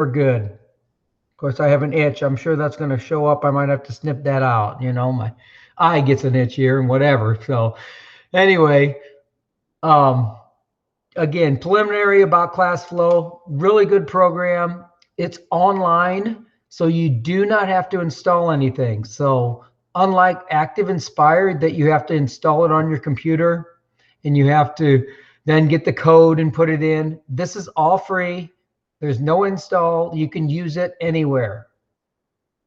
we're good. Of course, I have an itch. I'm sure that's going to show up. I might have to snip that out. You know, my eye gets an itch here and whatever. So anyway, again, preliminary about ClassFlow, really good program. It's online, so you do not have to install anything. So unlike Active Inspire that you have to install it on your computer and you have to then get the code and put it in, this is all free. There's no install. You can use it anywhere.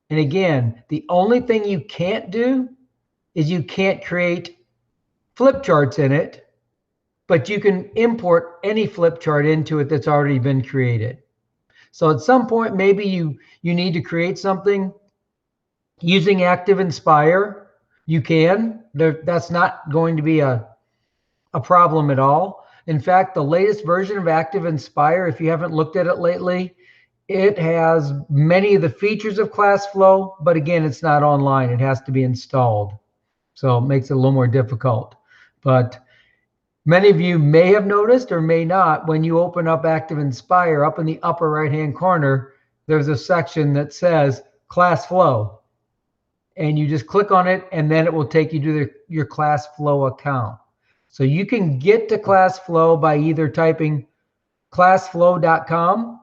And again, the only thing you can't do is you can't create flip charts in it, but you can import any flip chart into it that's already been created. So at some point, maybe you need to create something using Active Inspire. You can. That's not going to be a problem at all. In fact, the latest version of Active Inspire, if you haven't looked at it lately, it has many of the features of ClassFlow, but again, it's not online. It has to be installed. So it makes it a little more difficult. But many of you may have noticed or may not, when you open up Active Inspire, up in the upper right-hand corner, there's a section that says ClassFlow. And you just click on it, and then it will take you to your ClassFlow account. So you can get to ClassFlow by either typing classflow.com.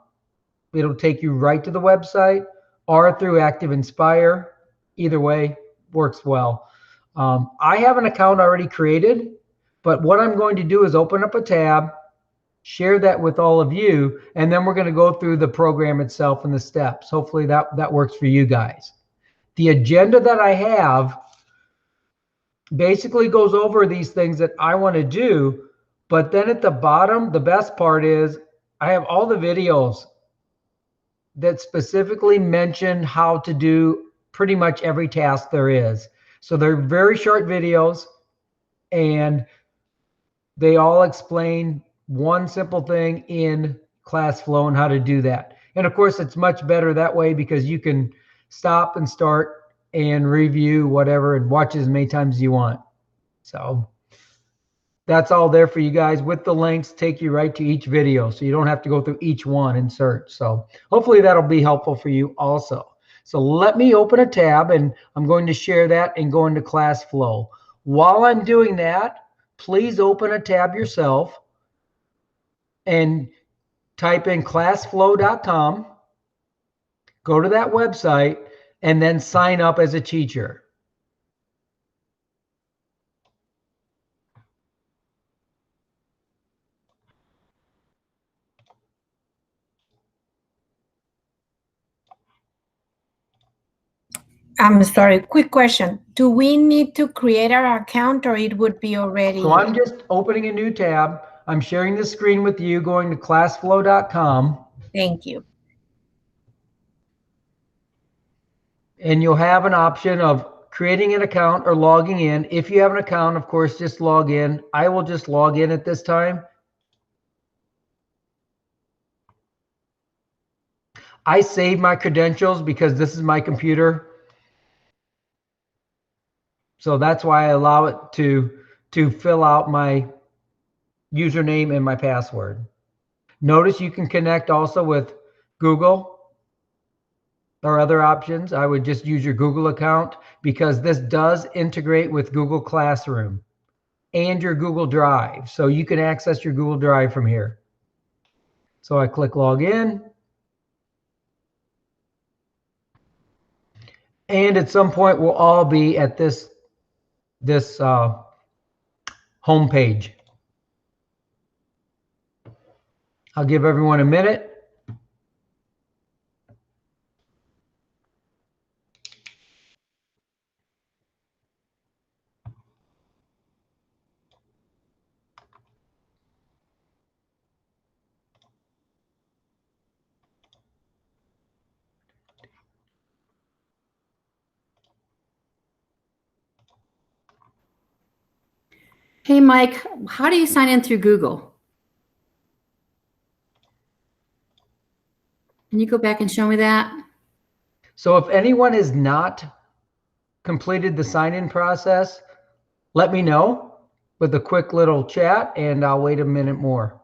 It'll take you right to the website, or through Active Inspire. Either way works well. I have an account already created, but what I'm going to do is open up a tab, share that with all of you, and then we're going to go through the program itself and the steps. Hopefully that works for you guys. The agenda that I have basically goes over these things that I want to do, but then at the bottom, the best part is I have all the videos that specifically mention how to do pretty much every task there is. So they're very short videos, and they all explain one simple thing in ClassFlow and how to do that. And of course, it's much better that way because you can stop and start and review whatever and watch as many times as you want. So that's all there for you guys with the links, take you right to each video. So you don't have to go through each one and search. So hopefully that'll be helpful for you also. So let me open a tab, and I'm going to share that and go into ClassFlow. While I'm doing that, please open a tab yourself and type in classflow.com, go to that website, and then sign up as a teacher. I'm sorry, quick question. Do we need to create our account, or it would be already? So I'm just opening a new tab. I'm sharing the screen with you, going to classflow.com. Thank you. And you'll have an option of creating an account or logging in. If you have an account, of course, just log in. I will just log in at this time. I save my credentials because this is my computer. So that's why I allow it to fill out my username and my password. Notice you can connect also with Google or other options. I would just use your Google account because this does integrate with Google Classroom and your Google Drive. So you can access your Google Drive from here. So I click login. And at some point we'll all be at this home page. I'll give everyone a minute. Hey, Mike, how do you sign in through Google? Can you go back and show me that? So if anyone has not completed the sign-in process, let me know with a quick little chat, and I'll wait a minute more.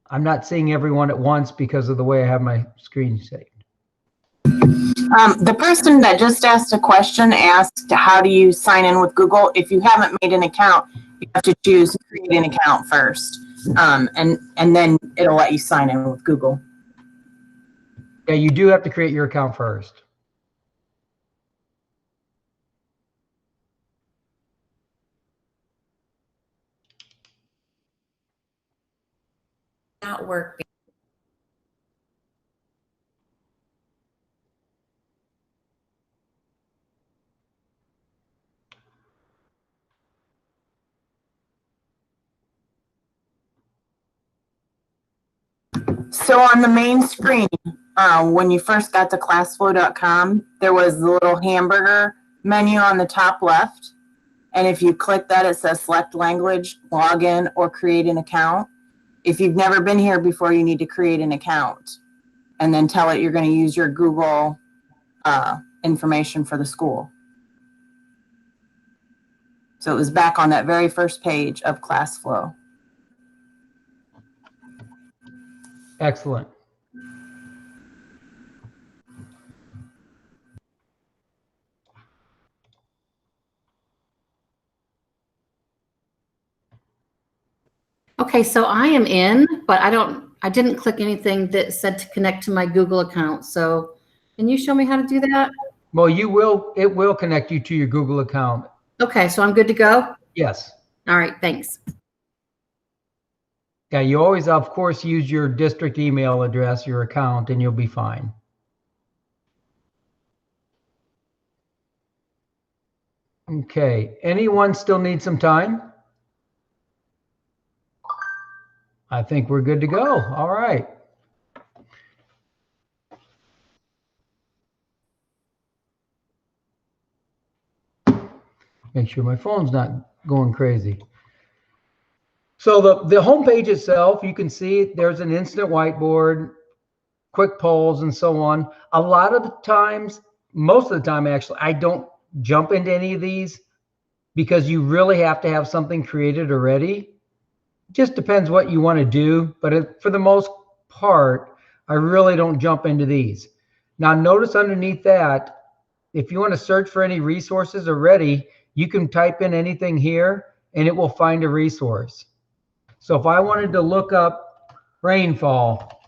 I'm not seeing everyone at once because of the way I have my screen saved. The person that just asked a question asked, how do you sign in with Google? If you haven't made an account, you have to choose create an account first. And then it'll let you sign in with Google. Yeah, you do have to create your account first. Not work. So on the main screen, when you first got to ClassFlow.com, there was the little hamburger menu on the top left. And if you click that, it says select language, login, or create an account. If you've never been here before, you need to create an account and then tell it you're going to use your Google information for the school. So it was back on that very first page of ClassFlow. Excellent. Okay, so I am in, but I didn't click anything that said to connect to my Google account. So can you show me how to do that? Well, it will connect you to your Google account. Okay, so I'm good to go? Yes. All right, thanks. Yeah, you always, of course, use your district email address, your account, and you'll be fine. Okay, anyone still need some time? I think we're good to go. All right. Make sure my phone's not going crazy. So the homepage itself, you can see there's an instant whiteboard, quick polls, and so on. A lot of the times, most of the time actually, I don't jump into any of these because you really have to have something created already. Just depends what you want to do, but for the most part, I really don't jump into these. Now notice underneath that, if you want to search for any resources already, you can type in anything here and it will find a resource. So if I wanted to look up rainfall,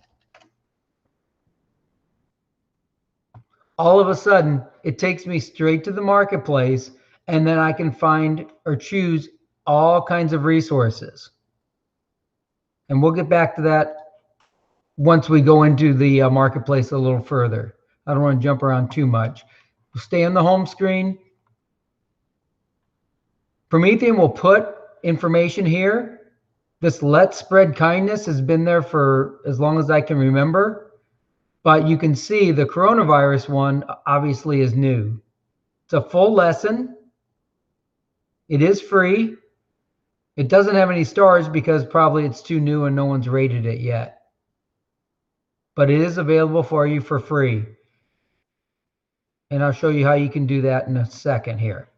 all of a sudden it takes me straight to the marketplace, and then I can find or choose all kinds of resources. And we'll get back to that once we go into the marketplace a little further. I don't want to jump around too much. We'll stay on the home screen. Promethean will put information here. This Let's Spread Kindness has been there for as long as I can remember. But you can see the coronavirus one obviously is new. It's a full lesson. It is free. It doesn't have any stars because probably it's too new and no one's rated it yet. But it is available for you for free. And I'll show you how you can do that in a second here.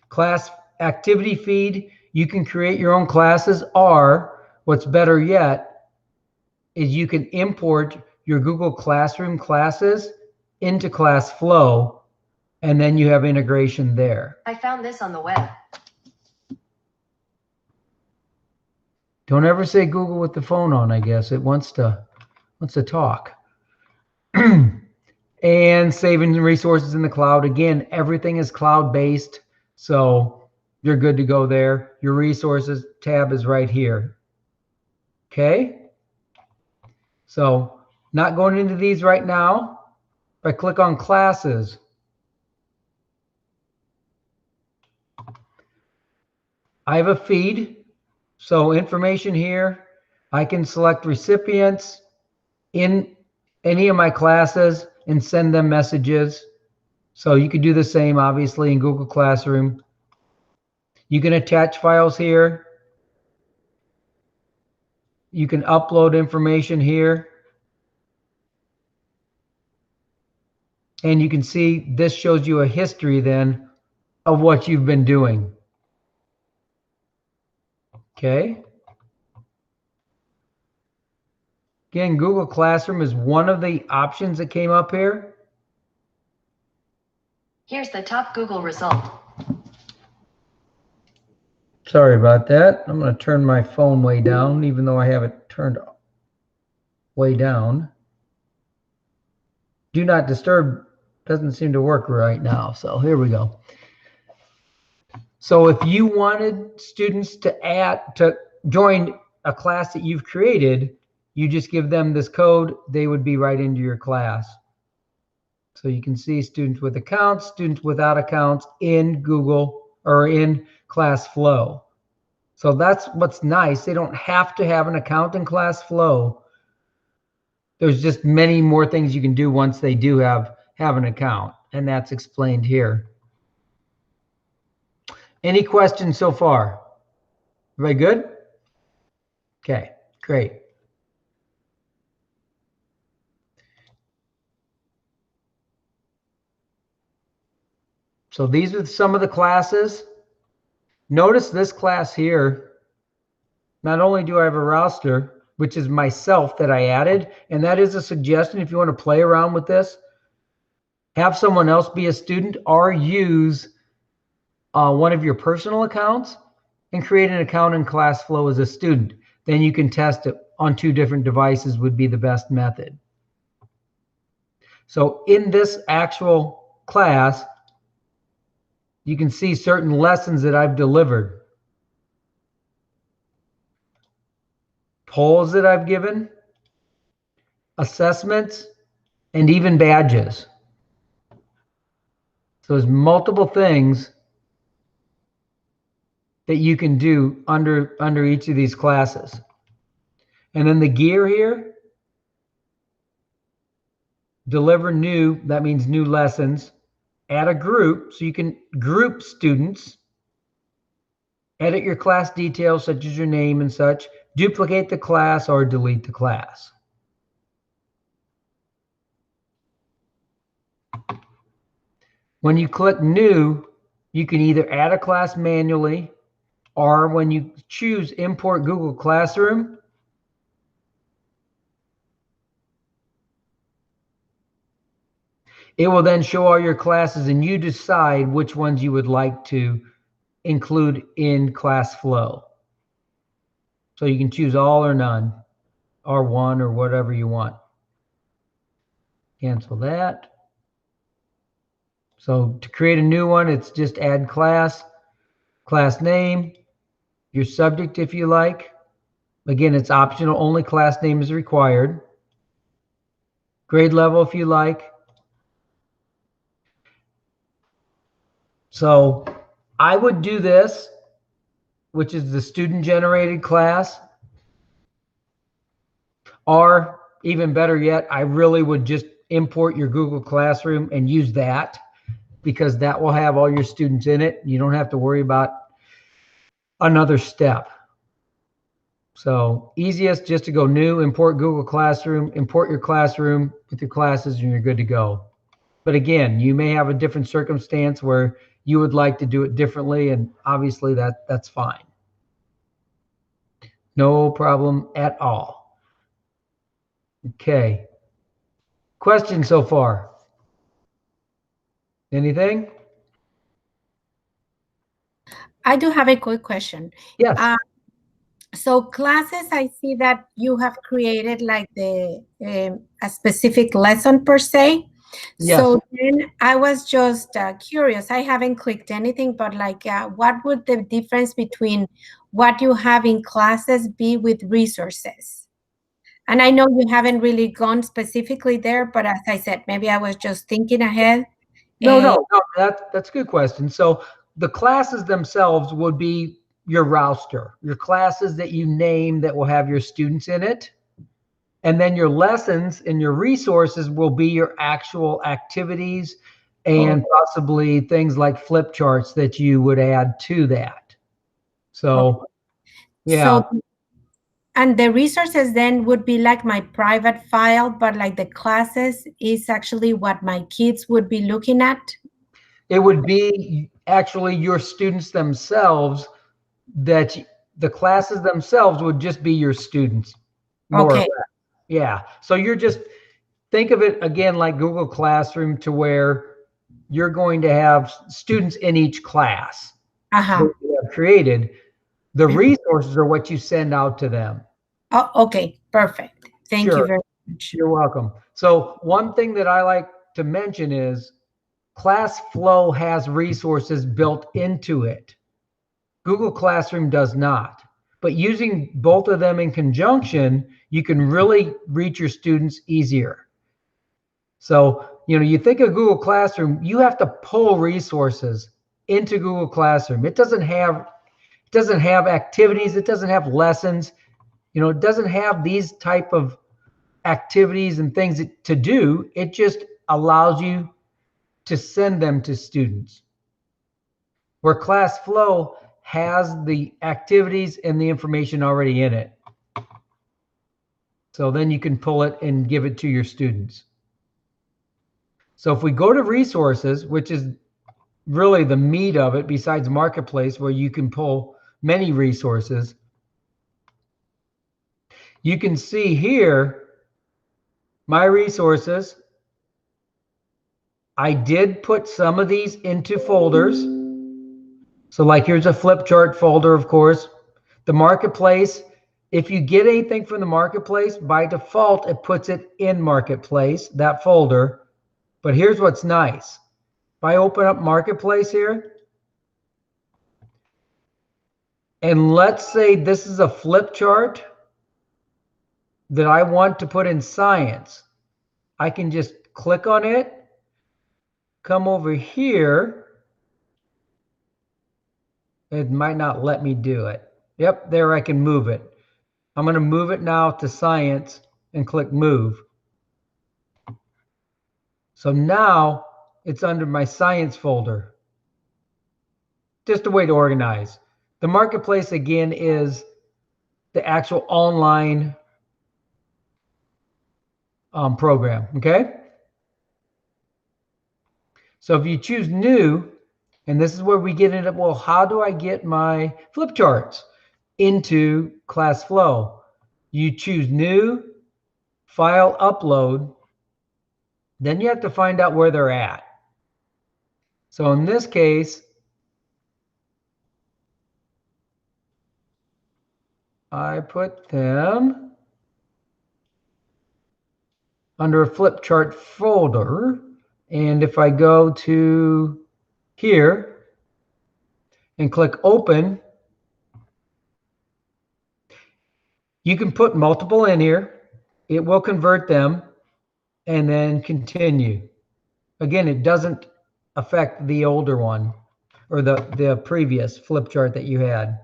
Class activity feed, you can create your own classes, or what's better yet is you can import your Google Classroom classes into ClassFlow, and then you have integration there. I found this on the web. Don't ever say Google with the phone on, I guess. It wants to talk. And saving resources in the cloud. Again, everything is cloud-based, so you're good to go there. Your resources tab is right here. Okay? So not going into these right now. If I click on classes, I have a feed. So information here, I can select recipients in any of my classes and send them messages. So you could do the same, obviously, in Google Classroom. You can attach files here. You can upload information here. And you can see this shows you a history then of what you've been doing. Okay. Again, Google Classroom is one of the options that came up here. Here's the top Google result. Sorry about that. I'm going to turn my phone way down, even though I have it turned way down. Do not disturb doesn't seem to work right now. So here we go. So if you wanted students to join a class that you've created, you just give them this code, they would be right into your class. So you can see students with accounts, students without accounts in Google or in ClassFlow. So that's what's nice. They don't have to have an account in ClassFlow. There's just many more things you can do once they do have an account, and that's explained here. Any questions so far? Everybody good? Okay, great. So these are some of the classes. Notice this class here. Not only do I have a roster, which is myself that I added, and that is a suggestion if you want to play around with this. Have someone else be a student or use one of your personal accounts and create an account in ClassFlow as a student. Then you can test it on 2 different devices would be the best method. So in this actual class, you can see certain lessons that I've delivered. Polls that I've given, assessments, and even badges. So there's multiple things that you can do under each of these classes. And then the gear here, deliver new, that means new lessons. Add a group, so you can group students. Edit your class details, such as your name and such. Duplicate the class or delete the class. When you click new, you can either add a class manually, or when you choose import Google Classroom, it will then show all your classes and you decide which ones you would like to include in ClassFlow. So you can choose all or none, or one, or whatever you want. Cancel that. So to create a new one, it's just add class, class name, your subject if you like. Again, it's optional, only class name is required. Grade level if you like. So I would do this, which is the student-generated class. Or even better yet, I really would just import your Google Classroom and use that, because that will have all your students in it. You don't have to worry about another step. So easiest just to go new, import Google Classroom, import your classroom with your classes, and you're good to go. But again, you may have a different circumstance where you would like to do it differently, and obviously that's fine. No problem at all. Okay. Questions so far? Anything? I do have a quick question. Yes. So classes, I see that you have created like a specific lesson per se. Yes. So then I was just curious. I haven't clicked anything, but like what would the difference between what you have in classes be with resources? And I know you haven't really gone specifically there, but as I said, maybe I was just thinking ahead. No, that's a good question. So the classes themselves would be your roster, your classes that you name that will have your students in it. And then your lessons and your resources will be your actual activities and possibly things like flip charts that you would add to that. So, yeah. So, and the resources then would be like my private file, but like the classes is actually what my kids would be looking at? It would be actually your students themselves, that the classes themselves would just be your students. More or less. Yeah. So you're just, think of it again like Google Classroom, to where you're going to have students in each class Uh-huh. that you have created. The resources are what you send out to them. Oh, okay, perfect. Thank you Sure. very much. You're welcome. So one thing that I like to mention is ClassFlow has resources built into it. Google Classroom does not. But using both of them in conjunction, you can really reach your students easier. So, you think of Google Classroom, you have to pull resources into Google Classroom. It doesn't have activities, it doesn't have lessons, it doesn't have these type of activities and things to do. It just allows you to send them to students. Where ClassFlow has the activities and the information already in it. So then you can pull it and give it to your students. So if we go to resources, which is really the meat of it, besides Marketplace, where you can pull many resources, you can see here, my resources. I did put some of these into folders. So like here's a flip chart folder, of course. The Marketplace, if you get anything from the Marketplace, by default, it puts it in Marketplace, that folder. But here's what's nice. If I open up Marketplace here, and let's say this is a flip chart that I want to put in science, I can just click on it, come over here. It might not let me do it. Yep, there I can move it. I'm going to move it now to science and click move. So now it's under my science folder. Just a way to organize. The Marketplace, again, is the actual online program, okay? So if you choose new, and this is where we get into, well, how do I get my flip charts into ClassFlow? You choose new, file upload, then you have to find out where they're at. So in this case, I put them under a flip chart folder. And if I go to here and click open, you can put multiple in here. It will convert them and then continue. Again, it doesn't affect the older one or the previous flip chart that you had.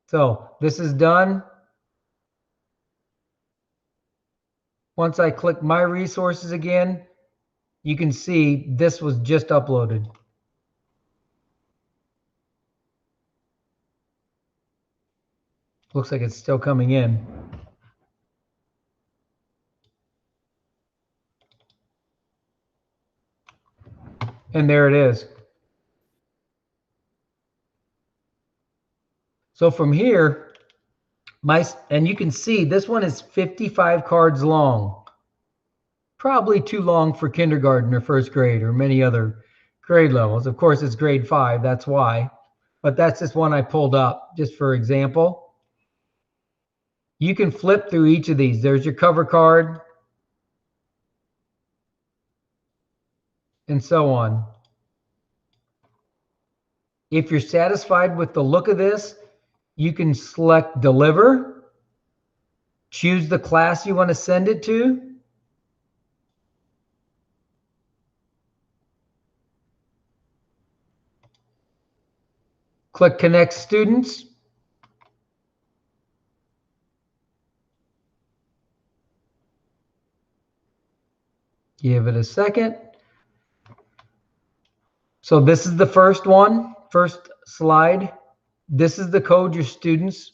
So this is done. Once I click my resources again, you can see this was just uploaded. Looks like it's still coming in. And there it is. So from here, and you can see this one is 55 cards long. Probably too long for kindergarten or first grade or many other grade levels. Of course, it's grade 5, that's why. But that's just one I pulled up just for example. You can flip through each of these. There's your cover card. And so on. If you're satisfied with the look of this, you can select deliver, choose the class you want to send it to. Click connect students. Give it a second. So this is the first one, first slide. This is the code your students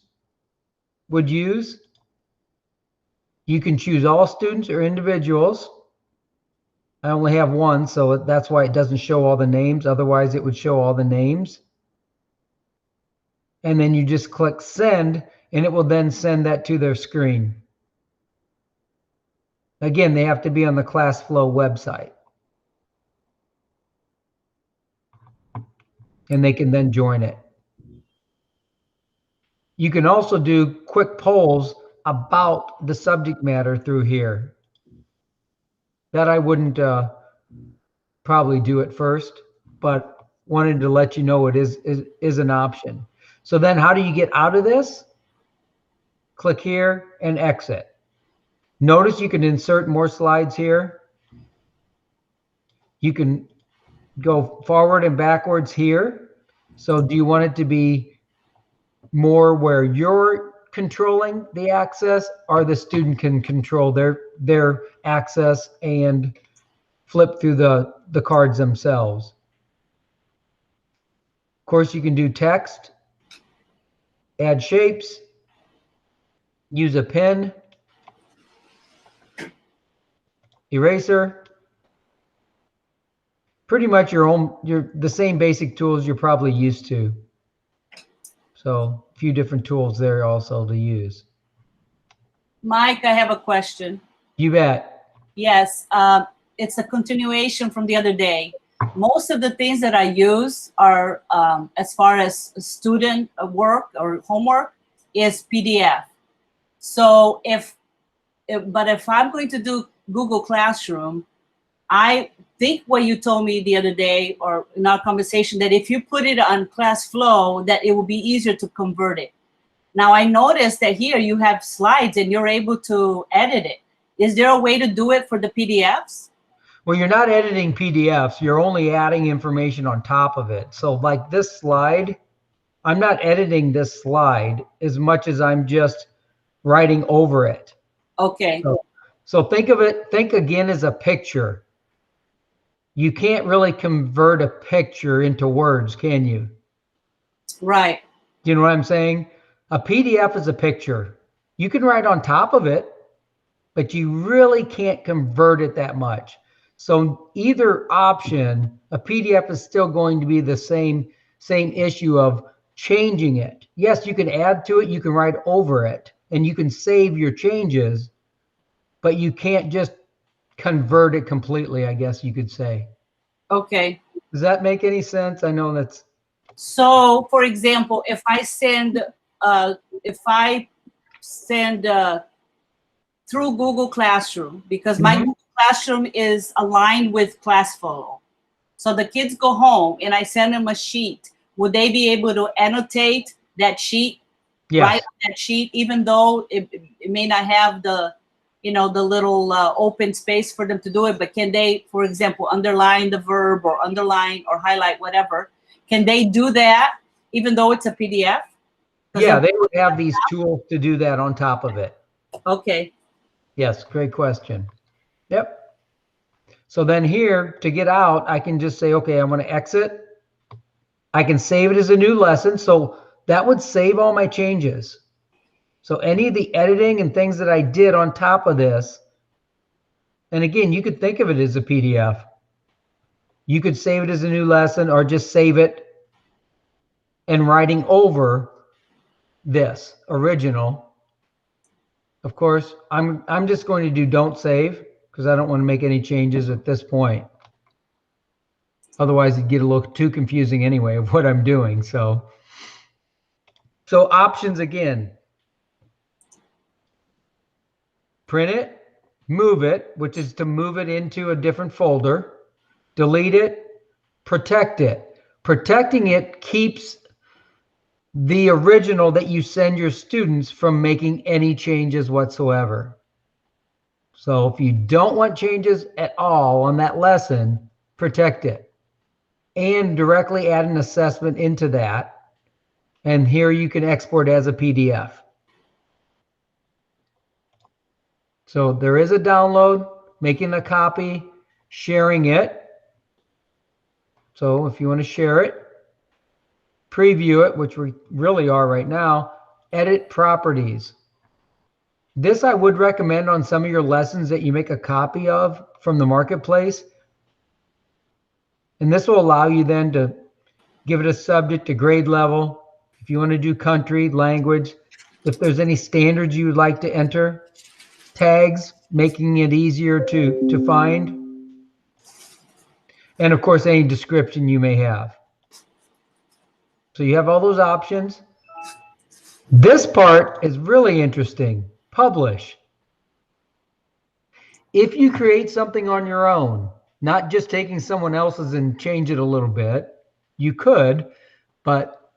would use. You can choose all students or individuals. I only have one, so that's why it doesn't show all the names. Otherwise, it would show all the names. And then you just click send, and it will then send that to their screen. Again, they have to be on the ClassFlow website. And they can then join it. You can also do quick polls about the subject matter through here. That I wouldn't probably do at first, but wanted to let you know it is an option. So then how do you get out of this? Click here and exit. Notice you can insert more slides here. You can go forward and backwards here. So do you want it to be more where you're controlling the access, or the student can control their access and flip through the cards themselves? Of course, you can do text, add shapes, use a pen, eraser. Pretty much the same basic tools you're probably used to. So a few different tools there also to use. Mike, I have a question. You bet. Yes, it's a continuation from the other day. Most of the things that I use are, as far as student work or homework, is PDF. So if I'm going to do Google Classroom, I think what you told me the other day, or in our conversation, that if you put it on ClassFlow, that it will be easier to convert it. Now I noticed that here you have slides and you're able to edit it. Is there a way to do it for the PDFs? Well, you're not editing PDFs. You're only adding information on top of it. So like this slide, I'm not editing this slide as much as I'm just writing over it. Okay. So think of it, think again as a picture. You can't really convert a picture into words, can you? Right. Do you know what I'm saying? A PDF is a picture. You can write on top of it, but you really can't convert it that much. So either option, a PDF is still going to be the same issue of changing it. Yes, you can add to it, you can write over it, and you can save your changes, but you can't just convert it completely, I guess you could say. Okay. Does that make any sense? I know that's... So, for example, if I send through Google Classroom, because my Google Classroom is aligned with ClassFlow, so the kids go home and I send them a sheet, would they be able to annotate that sheet? Yes. Write on that sheet, even though it may not have the, the little open space for them to do it, but can they, for example, underline the verb or underline or highlight whatever? Can they do that even though it's a PDF? Yeah, they would have these tools to do that on top of it. Okay. Yes, great question. Yep. So then here, to get out, I can just say, okay, I'm going to exit. I can save it as a new lesson. So that would save all my changes. So any of the editing and things that I did on top of this, and again, you could think of it as a PDF. You could save it as a new lesson or just save it and writing over this original. Of course, I'm just going to do don't save because I don't want to make any changes at this point. Otherwise, it'd get a little too confusing anyway of what I'm doing. So options again. Print it, move it, which is to move it into a different folder, delete it, protect it. Protecting it keeps the original that you send your students from making any changes whatsoever. So if you don't want changes at all on that lesson, protect it and directly add an assessment into that. And here you can export as a PDF. So there is a download, making a copy, sharing it. So if you want to share it, preview it, which we really are right now, edit properties. This I would recommend on some of your lessons that you make a copy of from the marketplace. And this will allow you then to give it a subject, a grade level. If you want to do country, language, if there's any standards you would like to enter, tags, making it easier to find. And of course, any description you may have. So you have all those options. This part is really interesting. Publish. If you create something on your own, not just taking someone else's and change it a little bit, you could, but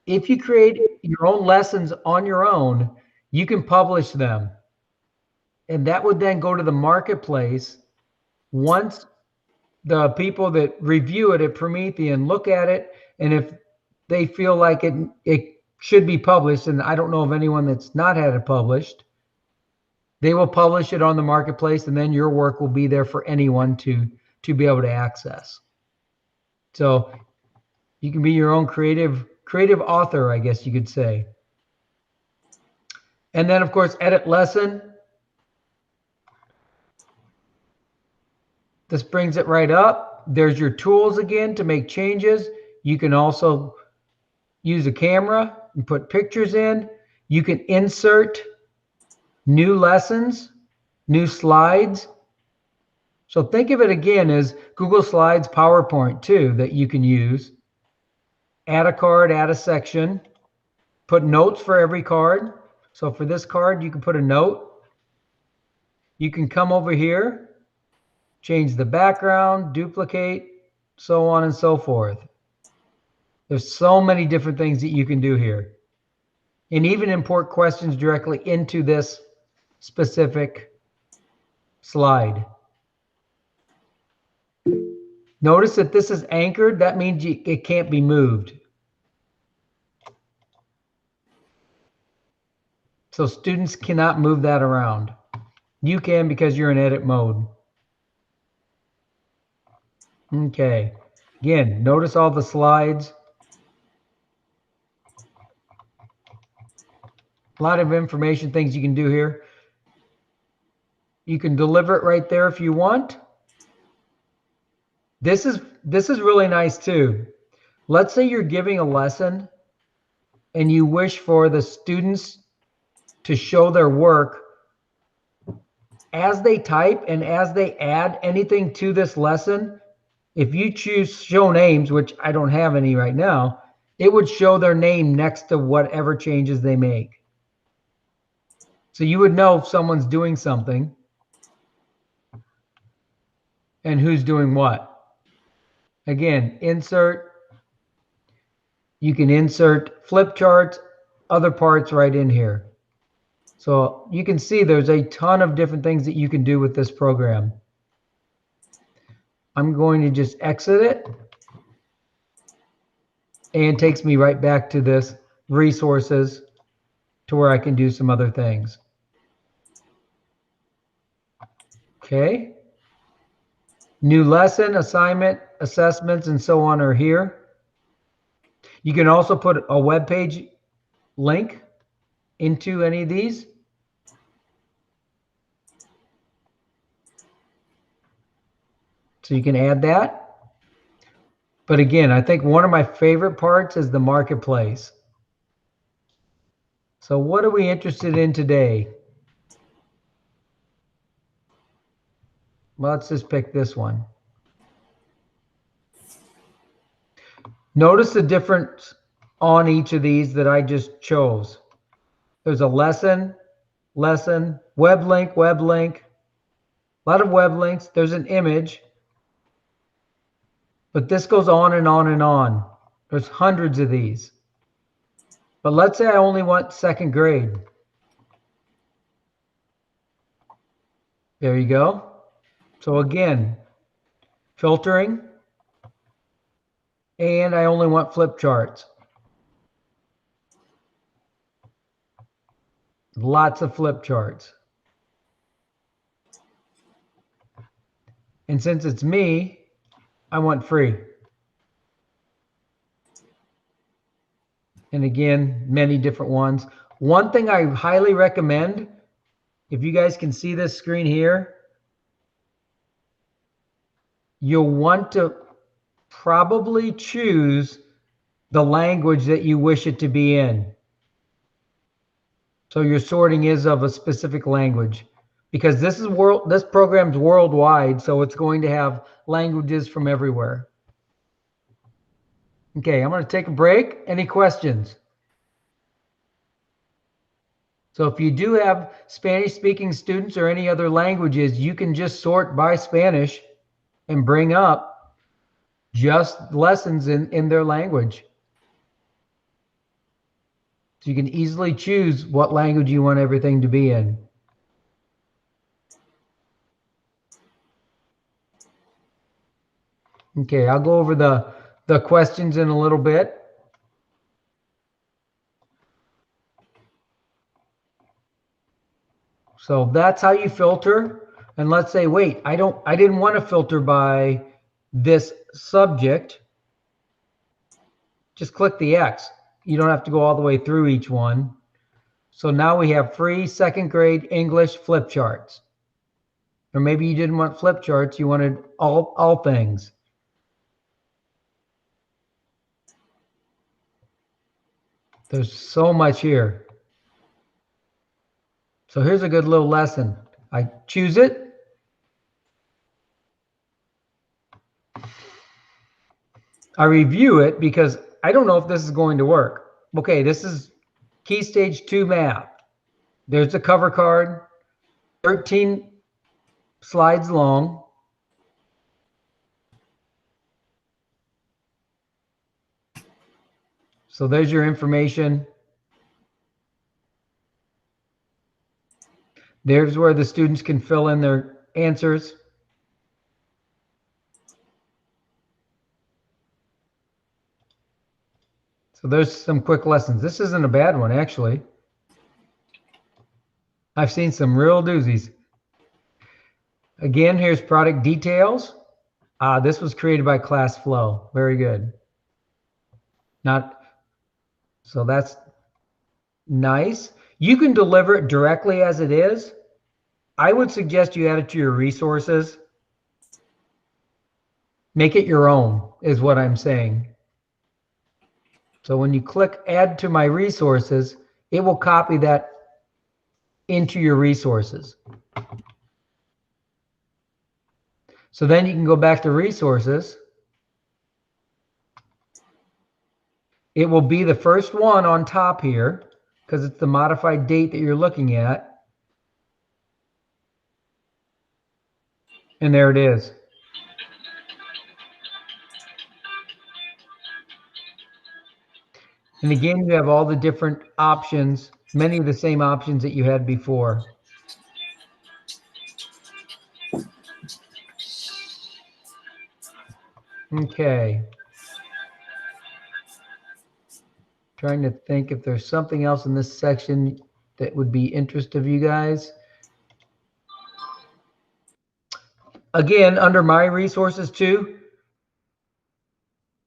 if you create your own lessons on your own, you can publish them. And that would then go to the marketplace. Once the people that review it at Promethean look at it, and if they feel like it should be published, and I don't know of anyone that's not had it published, they will publish it on the marketplace, and then your work will be there for anyone to be able to access. So you can be your own creative author, I guess you could say. And then, of course, edit lesson. This brings it right up. There's your tools again to make changes. You can also use a camera and put pictures in. You can insert new lessons, new slides. So think of it again as Google Slides, PowerPoint too, that you can use. Add a card, add a section, put notes for every card. So for this card, you can put a note. You can come over here, change the background, duplicate, so on and so forth. There's so many different things that you can do here. And even import questions directly into this specific slide. Notice that this is anchored. That means it can't be moved. So students cannot move that around. You can because you're in edit mode. Okay. Again, notice all the slides. A lot of information, things you can do here. You can deliver it right there if you want. This is really nice too. Let's say you're giving a lesson and you wish for the students to show their work as they type and as they add anything to this lesson. If you choose show names, which I don't have any right now, it would show their name next to whatever changes they make. So you would know if someone's doing something and who's doing what. Again, insert. You can insert flip charts, other parts right in here. So you can see there's a ton of different things that you can do with this program. I'm going to just exit it. And it takes me right back to this resources to where I can do some other things. Okay. New lesson, assignment, assessments, and so on are here. You can also put a web page link into any of these. So you can add that. But again, I think one of my favorite parts is the marketplace. So what are we interested in today? Well, let's just pick this one. Notice the difference on each of these that I just chose. There's a lesson, web link, a lot of web links. There's an image, but this goes on and on and on. There's hundreds of these. But let's say I only want second grade. There you go. So again, filtering, and I only want flip charts. Lots of flip charts. And since it's me, I want free. And again, many different ones. One thing I highly recommend, if you guys can see this screen here, you'll want to probably choose the language that you wish it to be in. So your sorting is of a specific language, because this program's worldwide, so it's going to have languages from everywhere. Okay, I'm going to take a break. Any questions? So if you do have Spanish-speaking students or any other languages, you can just sort by Spanish and bring up just lessons in their language. So you can easily choose what language you want everything to be in. Okay, I'll go over the questions in a little bit. So that's how you filter. And let's say, wait, I didn't want to filter by this subject. Just click the X. You don't have to go all the way through each one. So now we have free second grade English flip charts. Or maybe you didn't want flip charts, you wanted all things. There's so much here. So here's a good little lesson. I choose it. I review it because I don't know if this is going to work. Okay, this is Key Stage 2 math. There's the cover card, 13 slides long. So there's your information. There's where the students can fill in their answers. So there's some quick lessons. This isn't a bad one, actually. I've seen some real doozies. Again, here's product details. This was created by ClassFlow. Very good. So that's nice. You can deliver it directly as it is. I would suggest you add it to your resources. Make it your own, is what I'm saying. So when you click add to my resources, it will copy that into your resources. So then you can go back to resources. It will be the first one on top here because it's the modified date that you're looking at. And there it is. And again, you have all the different options, many of the same options that you had before. Okay. Trying to think if there's something else in this section that would be interest of you guys. Again, under my resources too,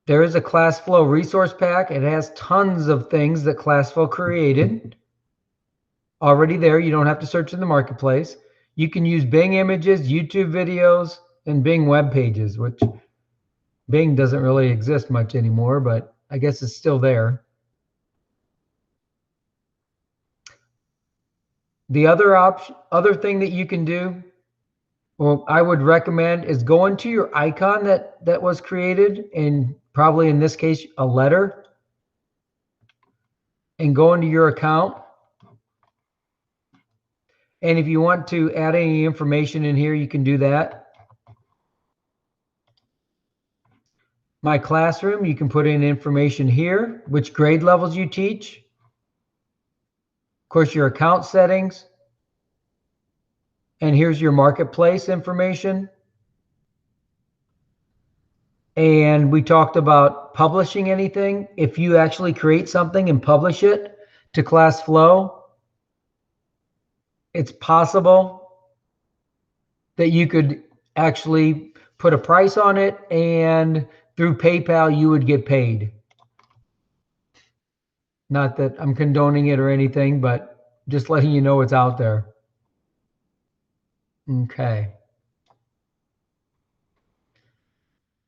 there is a ClassFlow resource pack. It has tons of things that ClassFlow created. Already there, you don't have to search in the marketplace. You can use Bing images, YouTube videos, and Bing web pages, which Bing doesn't really exist much anymore, but I guess it's still there. The other thing that you can do, or I would recommend, is go into your icon that was created, and probably in this case, a letter, and go into your account. And if you want to add any information in here, you can do that. My classroom, you can put in information here, which grade levels you teach. Of course, your account settings. And here's your marketplace information. And we talked about publishing anything. If you actually create something and publish it to ClassFlow, it's possible that you could actually put a price on it, and through PayPal, you would get paid. Not that I'm condoning it or anything, but just letting you know it's out there. Okay.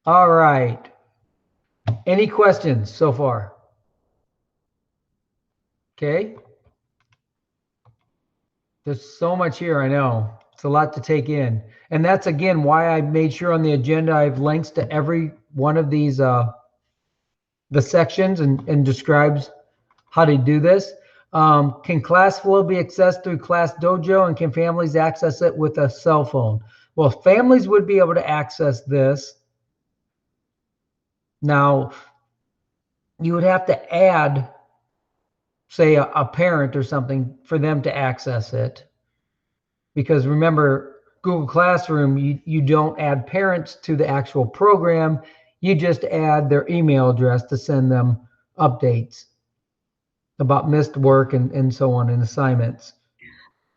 All right. Any questions so far? Okay. There's so much here, I know. It's a lot to take in. And that's, again, why I made sure on the agenda I have links to every one of these, the sections and describes how to do this. Can ClassFlow be accessed through Class Dojo, and can families access it with a cell phone? Well, families would be able to access this. Now, you would have to add, say, a parent or something for them to access it. Because remember, Google Classroom, you don't add parents to the actual program. You just add their email address to send them updates about missed work and so on, and assignments.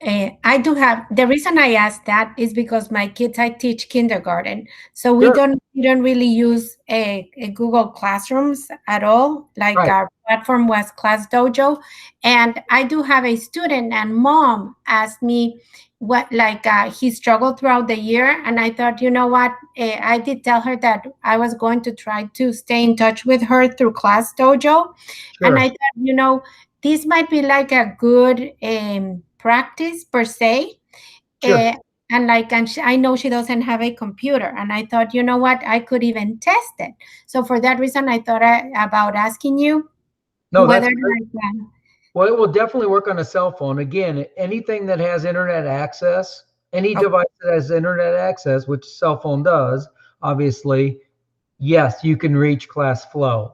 I do have, the reason I asked that is because my kids, I teach kindergarten. So we Sure. don't really use a Google Classrooms at all. Like Right. our platform was Class Dojo. And I do have a student, and mom asked me what, like he struggled throughout the year. And I thought, you know what, I did tell her that I was going to try to stay in touch with her through Class Dojo. Sure. And I thought, you know, this might be like a good practice per se. Sure. And like, I know she doesn't have a computer, and I thought, you know what, I could even test it. So for that reason, I thought about asking you No, whether that's great. Well, it will definitely work on a cell phone. Again, anything that has internet access, any device that has internet access, which cell phone does, obviously, yes, you can reach ClassFlow.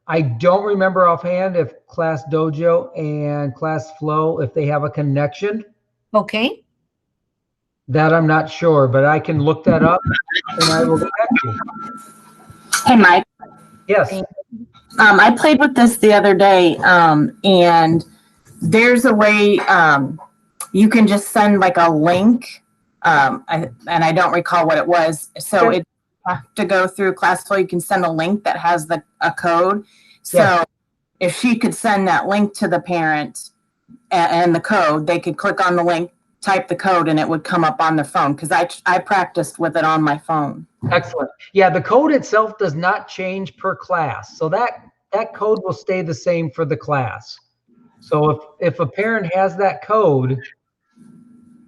I don't remember offhand if Class Dojo and ClassFlow, if they have a connection. Okay. That I'm not sure, but I can look that up and I will text you. Hey, Mike. Yes. I played with this the other day, and there's a way you can just send like a link, and I don't recall what it was. So Sure. it have to go through ClassFlow. You can send a link that has a code. So Yes. if she could send that link to the parent and the code, they could click on the link, type the code, and it would come up on their phone, because I practiced with it on my phone. Excellent. Yeah, the code itself does not change per class. So that code will stay the same for the class. So if a parent has that code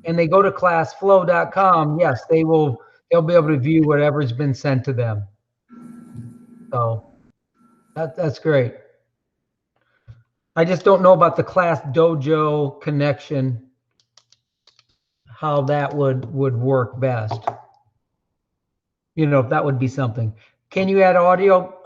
and they go to classflow.com, yes, they'll be able to view whatever's been sent to them. So that's great. I just don't know about the Class Dojo connection, how that would work best. You know, if that would be something. Can you add audio?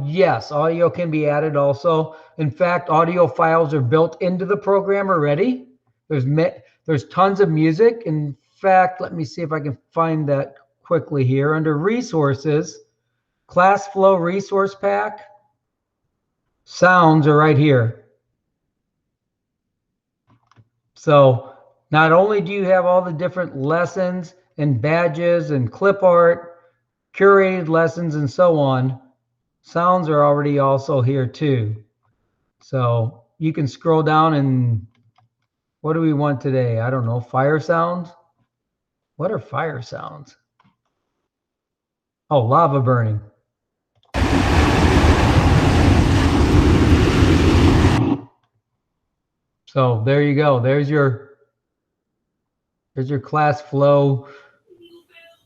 Yes, audio can be added also. In fact, audio files are built into the program already. There's tons of music. In fact, let me see if I can find that quickly here. Under resources, ClassFlow resource pack, sounds are right here. So not only do you have all the different lessons and badges and clip art, curated lessons and so on, sounds are already also here too. So you can scroll down and what do we want today? I don't know, fire sounds? What are fire sounds? Oh, lava burning. So there you go. There's your ClassFlow,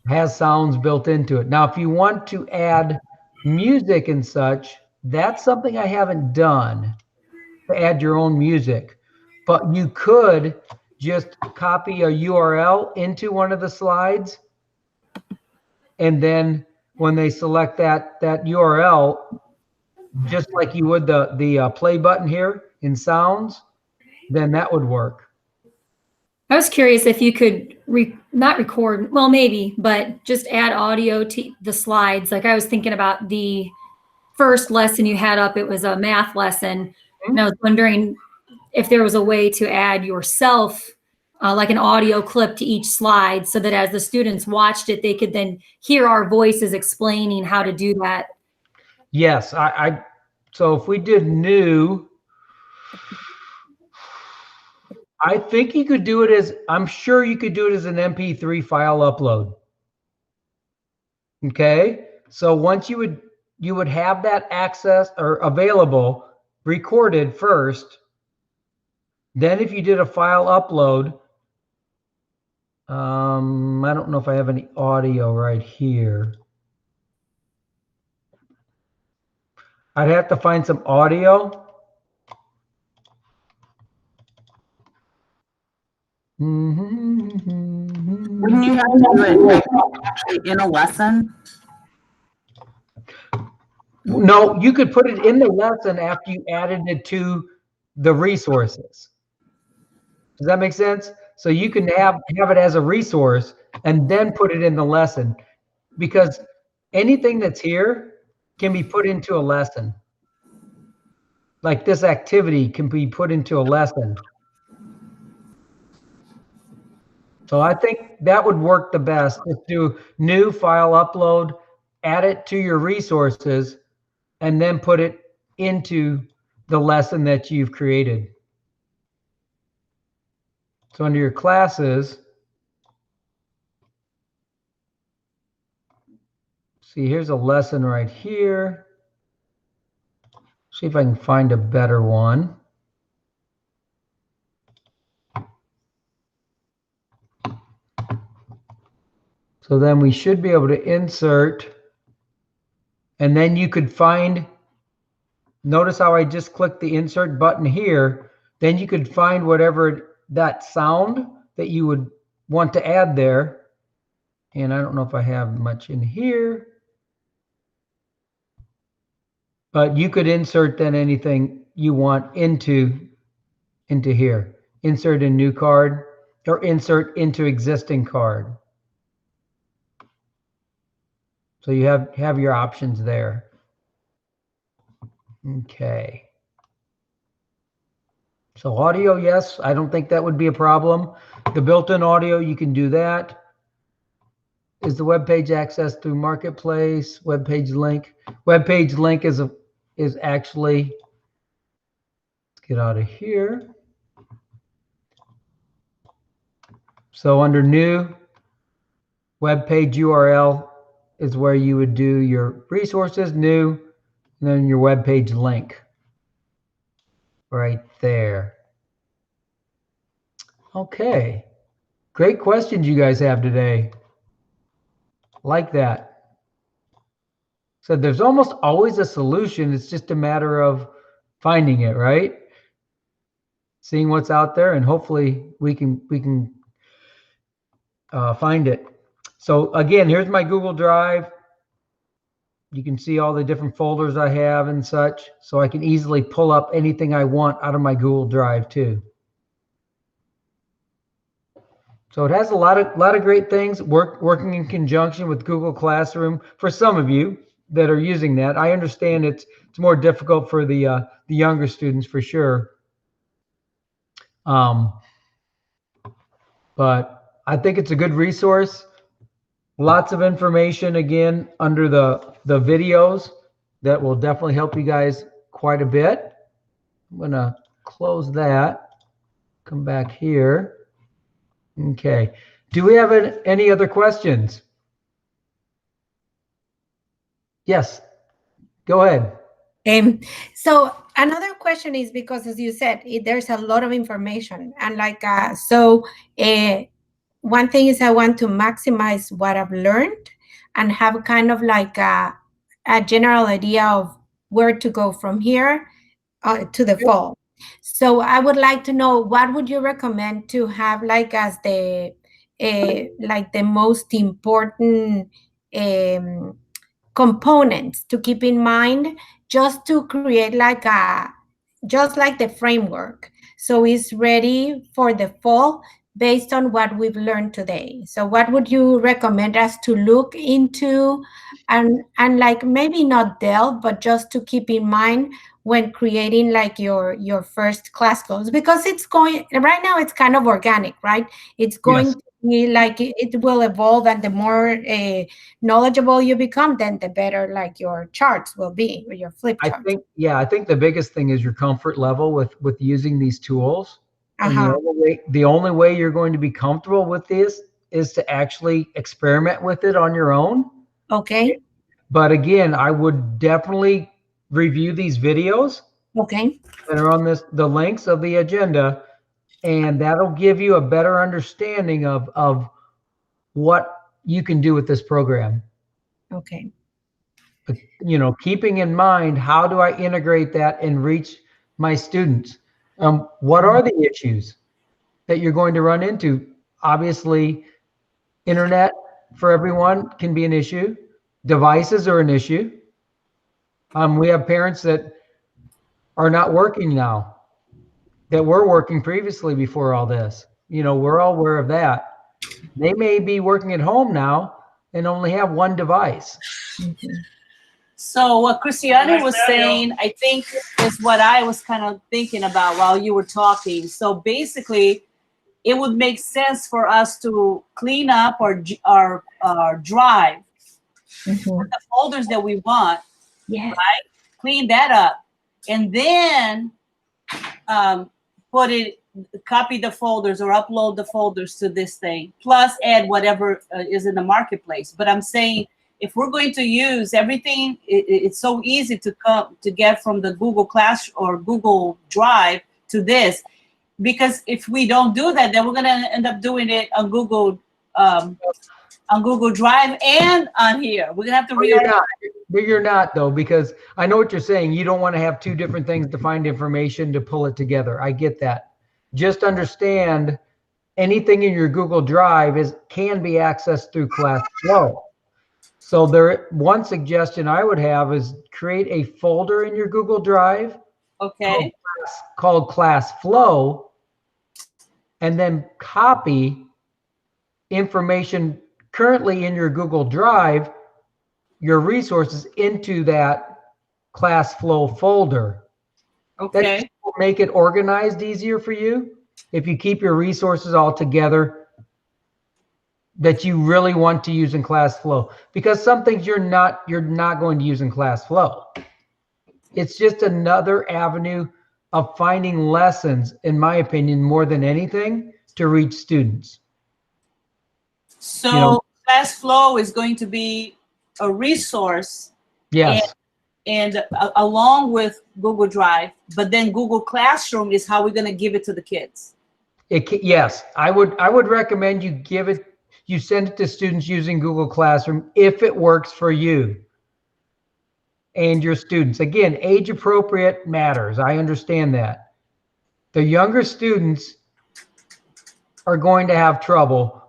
has sounds built into it. Now, if you want to add music and such, that's something I haven't done, to add your own music. But you could just copy a URL into one of the slides, and then when they select that URL, just like you would the play button here in sounds, then that would work. I was curious if you could not record, well, maybe, but just add audio to the slides. Like I was thinking about the first lesson you had up, it was a math lesson. And I was wondering if there was a way to add yourself, like an audio clip to each slide, so that as the students watched it, they could then hear our voices explaining how to do that. Yes, so if we did new, I think you could do it as, I'm sure you could do it as an MP3 file upload. Okay, so once you would have that access or available, recorded first. Then if you did a file upload, I don't know if I have any audio right here. I'd have to find some audio. Wouldn't you have to do it actually in a lesson? No, you could put it in the lesson after you added it to the resources. Does that make sense? So you can have it as a resource and then put it in the lesson, because anything that's here can be put into a lesson. Like this activity can be put into a lesson. So I think that would work the best. Just do new file upload, add it to your resources, and then put it into the lesson that you've created. So under your classes, see, here's a lesson right here. See if I can find a better one. So then we should be able to insert, and then you could find, notice how I just clicked the insert button here, then you could find whatever that sound that you would want to add there. And I don't know if I have much in here, but you could insert then anything you want into here. Insert a new card or insert into existing card. So you have your options there. Okay. So audio, yes, I don't think that would be a problem. The built-in audio, you can do that. Is the web page accessed through Marketplace? Web page link. Web page link is actually, let's get out of here. So under new, web page URL is where you would do your resources, new, and then your web page link right there. Okay, great questions you guys have today. Like that. So there's almost always a solution. It's just a matter of finding it, right? Seeing what's out there, and hopefully we can find it. So again, here's my Google Drive. You can see all the different folders I have and such, so I can easily pull up anything I want out of my Google Drive too. So it has a lot of great things working in conjunction with Google Classroom for some of you that are using that. I understand it's more difficult for the younger students for sure. But I think it's a good resource. Lots of information again under the videos that will definitely help you guys quite a bit. I'm gonna close that, come back here. Okay, do we have any other questions? Yes, go ahead. So another question is, because as you said, there's a lot of information, and like one thing is I want to maximize what I've learned and have kind of like a general idea of where to go from here to the fall. So I would like to know, what would you recommend to have like as the most important components to keep in mind, just to create like just like the framework, so it's ready for the fall based on what we've learned today. So what would you recommend us to look into and like maybe not delve, but just to keep in mind when creating like your first class flows? Because it's going right now, it's kind of organic, right? It's going to be like it will evolve, and the more knowledgeable you become, then the better like your charts will be, or your flip charts. I think the biggest thing is your comfort level with using these tools. And the only way you're going to be comfortable with this is to actually experiment with it on your own. Okay. But again, I would definitely review these videos. Okay. That are on the links of the agenda, and that'll give you a better understanding of what you can do with this program. Okay. You know, keeping in mind, how do I integrate that and reach my students? What are the issues that you're going to run into? Obviously, internet for everyone can be an issue. Devices are an issue. We have parents that are not working now, that were working previously before all this. You know, we're all aware of that. They may be working at home now and only have one device. So what Cristiano was saying, I think, is what I was kind of thinking about while you were talking. So basically, it would make sense for us to clean up our drive, the folders that we want, right? Clean that up, and then copy the folders or upload the folders to this thing, plus add whatever is in the marketplace. But I'm saying, if we're going to use everything, it's so easy to get from the Google Class or Google Drive to this, because if we don't do that, then we're going to end up doing it on Google Drive and on here. We're going to have to reorganize. But you're not, though, because I know what you're saying. You don't want to have two different things to find information to pull it together. I get that. Just understand, anything in your Google Drive can be accessed through ClassFlow. So one suggestion I would have is create a folder in your Google Drive, okay, called ClassFlow, and then copy information currently in your Google Drive, your resources, into that ClassFlow folder. Okay. That will make it organized easier for you if you keep your resources all together that you really want to use in ClassFlow, because some things you're not going to use in ClassFlow. It's just another avenue of finding lessons, in my opinion, more than anything, to reach students. So You know, ClassFlow is going to be a resource, yes, and along with Google Drive, but then Google Classroom is how we're going to give it to the kids. Yes, I would recommend you send it to students using Google Classroom if it works for you and your students. Again, age appropriate matters. I understand that. The younger students are going to have trouble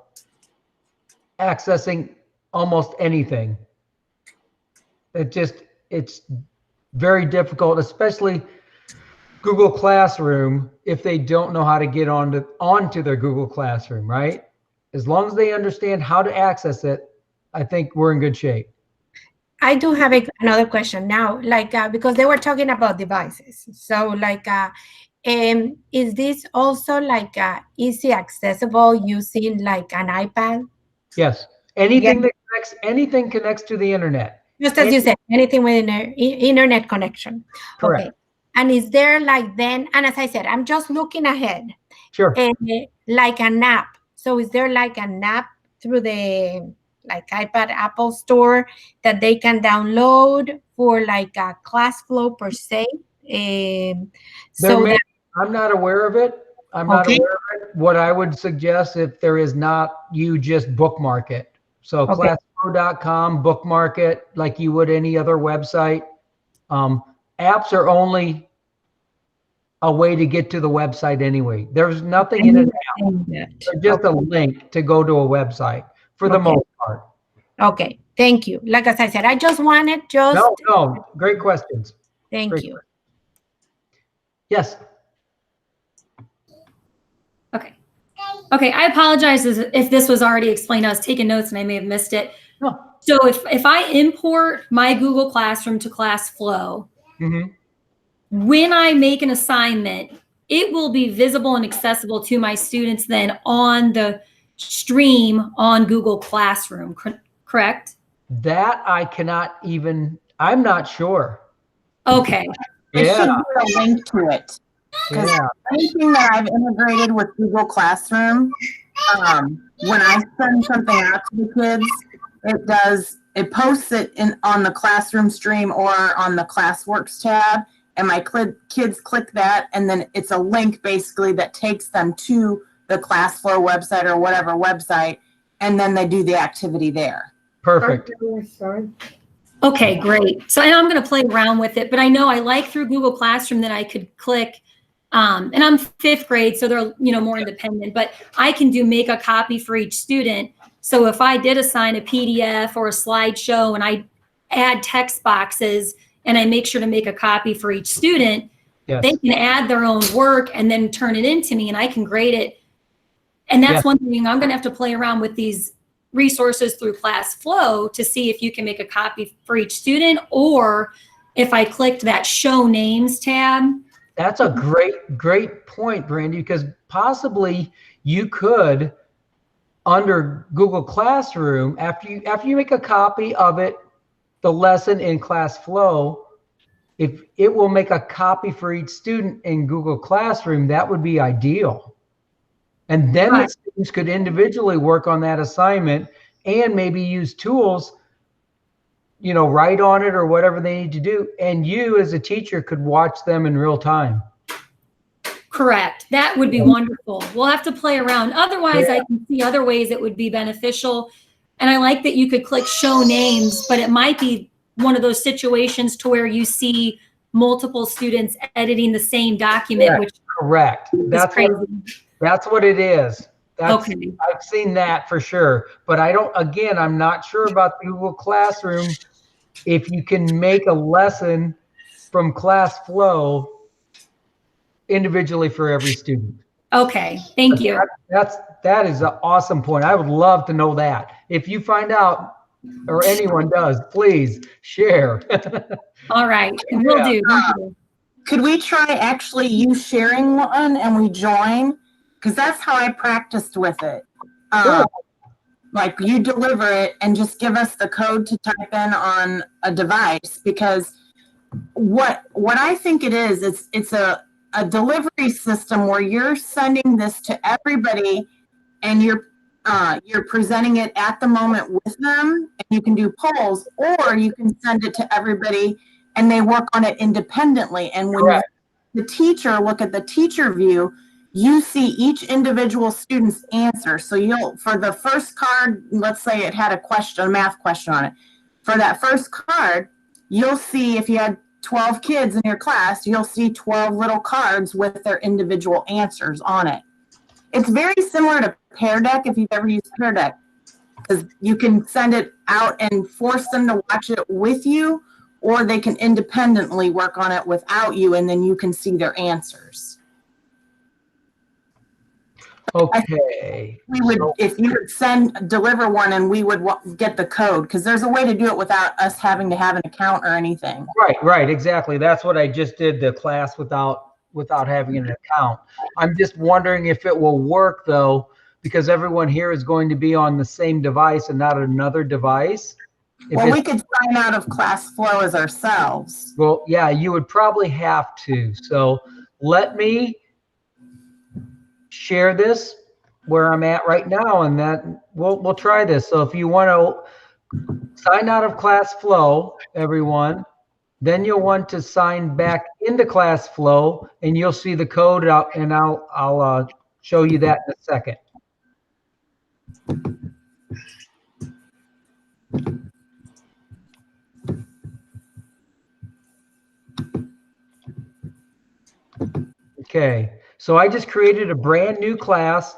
accessing almost anything. It's very difficult, especially Google Classroom, if they don't know how to get onto their Google Classroom, right? As long as they understand how to access it, I think we're in good shape. I do have another question now, because they were talking about devices. So is this also easy accessible using an iPad? Yes. Anything connects to the internet. Just as you said, anything with an internet connection. Correct. Okay. And is there and as I said, I'm just looking ahead. Sure. An app. So is there an app through the iPad Apple Store that they can download for a ClassFlow per se? I'm not aware of it. Not aware of it. What I would suggest, if there is not, you just bookmark it. So ClassFlow.com, bookmark it like you would any other website. Apps are only a way to get to the website anyway. There's nothing in an app. It's just a link to go to a website for the most part. Okay, thank you. Like as I said, I just wanted No, great questions. Thank you. Yes. Okay, I apologize if this was already explained. I was taking notes and I may have missed it. No. So if I import my Google Classroom to ClassFlow, when I make an assignment, it will be visible and accessible to my students then on the stream on Google Classroom, correct? That I'm not sure. Okay. It should be a link to it. Because anything that I've integrated with Google Classroom, when I send something out to the kids, it posts it on the Classroom stream or on the Classworks tab, and my kids click that, and then it's a link basically that takes them to the ClassFlow website or whatever website, and then they do the activity there. Perfect. Okay, great. So I know I'm going to play around with it, but I know I like through Google Classroom that I could click, and I'm 5th grade, so they're, you know, more independent, but I can do make a copy for each student. So if I did assign a PDF or a slideshow and I add text boxes and I make sure to make a copy for each student, Yes. they can add their own work and then turn it into me and I can grade it. And that's one thing I'm going to have to play around with these resources through ClassFlow to see if you can make a copy for each student, or if I clicked that show names tab. That's a great point, Brandy, because possibly you could, under Google Classroom, after you make a copy of it, the lesson in ClassFlow, if it will make a copy for each student in Google Classroom, that would be ideal. And then the students could individually work on that assignment and maybe use tools, you know, write on it or whatever they need to do. And you as a teacher could watch them in real time. Correct. That would be wonderful. We'll have to play around. Otherwise, I can see other ways it would be beneficial. And I like that you could click show names, but it might be one of those situations to where you see multiple students editing the same document, which Correct. is crazy. That's what it is. Okay. I've seen that for sure. But I'm not sure about the Google Classroom. If you can make a lesson from ClassFlow individually for every student. Okay, thank you. That is an awesome point. I would love to know that. If you find out, or anyone does, please share. All right, will do. Could we try actually you sharing one and we join? Because that's how I practiced with it. Like you deliver it and just give us the code to type in on a device. Because what I think it is, it's a delivery system where you're sending this to everybody and you're presenting it at the moment with them, and you can do polls, or you can send it to everybody and they work on it independently. And when the teacher look at the teacher view, you see each individual student's answer. So for the first card, let's say it had a math question on it. For that first card, you'll see, if you had 12 kids in your class, you'll see 12 little cards with their individual answers on it. It's very similar to Pear Deck, if you've ever used Pear Deck, because you can send it out and force them to watch it with you, or they can independently work on it without you, and then you can see their answers. Okay. If you would deliver one, and we would get the code, because there's a way to do it without us having to have an account or anything. Right, exactly. That's what I just did, the class without having an account. I'm just wondering if it will work though, because everyone here is going to be on the same device and not another device. Well, we could sign out of ClassFlow as ourselves. Well, yeah, you would probably have to. So let me share this where I'm at right now, and that we'll try this. So if you want to sign out of ClassFlow, everyone, then you'll want to sign back into ClassFlow, and you'll see the code out, and I'll show you that in a second. Okay, so I just created a brand new class.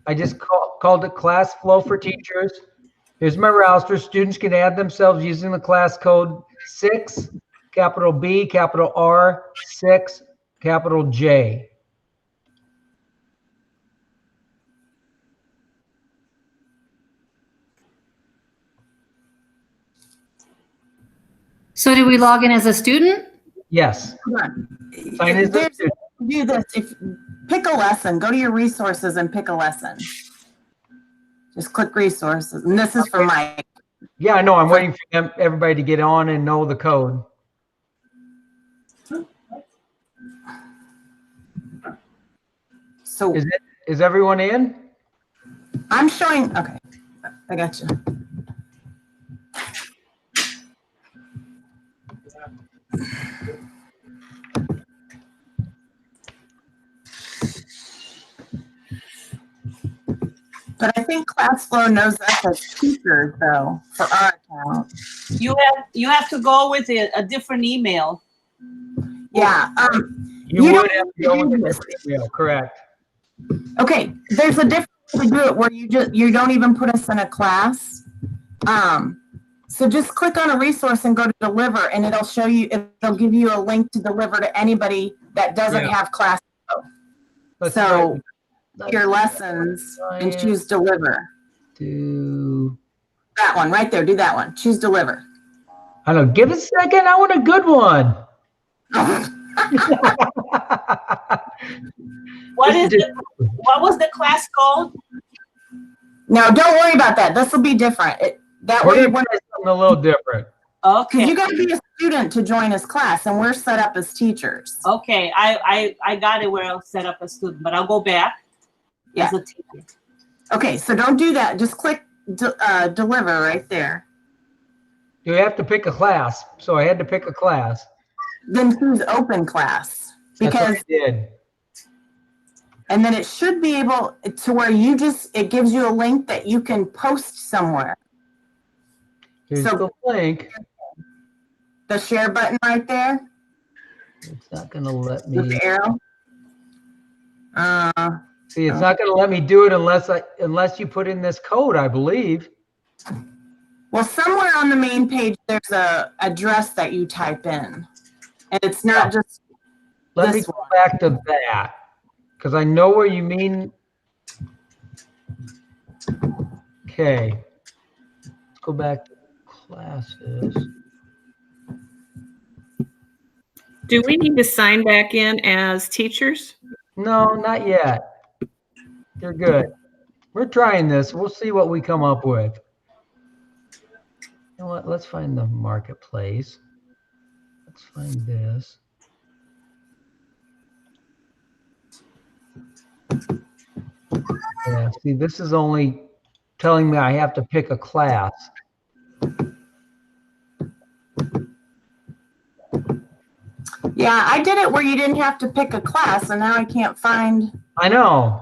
I just called it ClassFlow for Teachers. Here's my roster. Students can add themselves using the class code 6, capital B, capital R, 6, capital J. So do we log in as a student? Yes. Sign as a student. Do this. Pick a lesson. Go to your resources and pick a lesson. Just click resources. And this is for Mike. Yeah, I know. I'm waiting for everybody to get on and know the code. So is everyone in? I'm showing. Okay, I got you. But I think ClassFlow knows us as teachers, though, for our account. You have to go with a different email. Yeah. You You would don't have to go need with to do the email, correct? Okay, there's a different way to do it where you don't even put us in a class. So just click on a resource and go to deliver, and it'll show you. It'll give you a link to deliver to anybody that doesn't have class. Let's So try- your lessons and choose deliver. Do That one right there. Do that one. Choose deliver. I don't know. Give it a second. I want a good one. What was the class called? No, don't worry about that. This will be different. That way, We're gonna try something a little different. Okay. you got to be a student to join this class, and we're set up as teachers. Okay, I got it where I'll set up a student, but I'll go back Yeah. as a teacher. Okay, so don't do that. Just click deliver right there. You have to pick a class. So I had to pick a class. Then choose open class, That's what because I did. and then it should be able to where it gives you a link that you can post somewhere. Here's So- the link. The share button right there It's not gonna let with me the arrow. see. It's not gonna let me do it unless you put in this code, I believe. Well, somewhere on the main page, there's a address that you type in, and it's not just Let me this go one. back to that because I know where you mean. Okay, let's go back to classes. Do we need to sign back in as teachers? No, not yet. You're good. We're trying this. We'll see what we come up with. You know what? Let's find the marketplace. Let's find this. Yeah, see, this is only telling me I have to pick a class. Yeah, I did it where you didn't have to pick a class, and now I can't find. I know.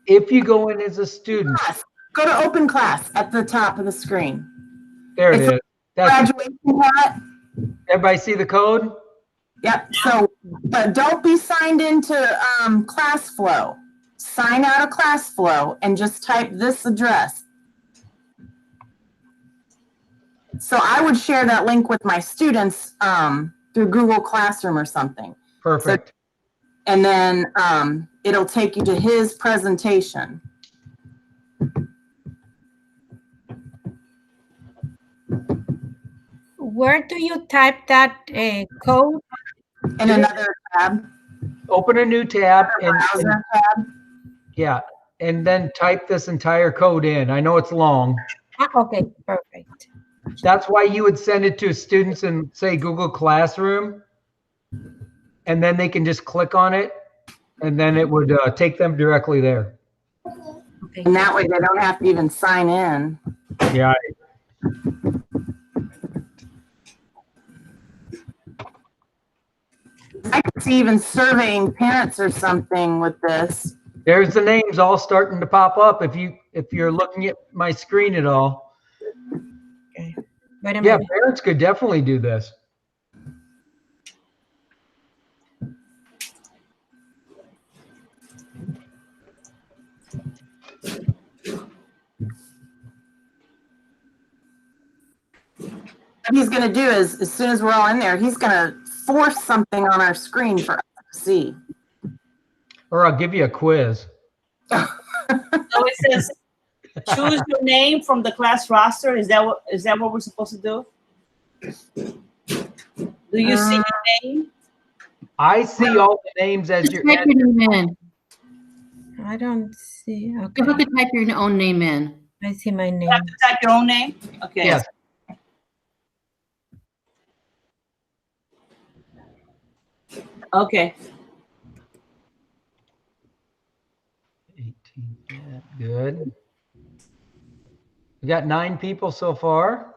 If you go in as a student, Class. Go to open class at the top of the screen. there it is. That's, Graduation hat. everybody see the code? Yep. So, but don't be signed into ClassFlow. Sign out of ClassFlow and just type this address. So I would share that link with my students through Google Classroom or something. Perfect. And then it'll take you to his presentation. Where do you type that code? In another tab, Open a new tab and browser tab. yeah, and then type this entire code in. I know it's long. Okay, perfect. That's why you would send it to students in, say, Google Classroom, and then they can just click on it, and then it would take them directly there. Okay. And that way they don't have to even sign in. Yeah. I could see even surveying parents or something with this. There's the names all starting to pop up if you're looking at my screen at all. Okay. Wait a Yeah, minute. parents could definitely do this. What he's going to do is, as soon as we're all in there, he's going to force something on our screen for us to see. Or I'll give you a quiz. So it says, choose your name from the class roster. Is that what we're supposed to do? Do you see your name? I see all the names as Just your type your name in. I don't see. You Okay, have to type your own name in. I see my name. You have to type your own name? Okay. Yes. Okay. 18. Yeah, good. We got 9 people so far.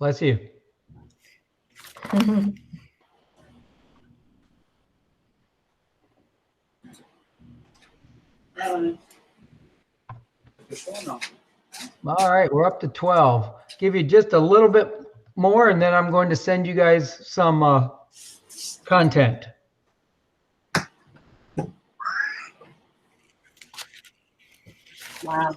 Bless you. All right, we're up to 12. Give you just a little bit more, and then I'm going to send you guys some content. Wow.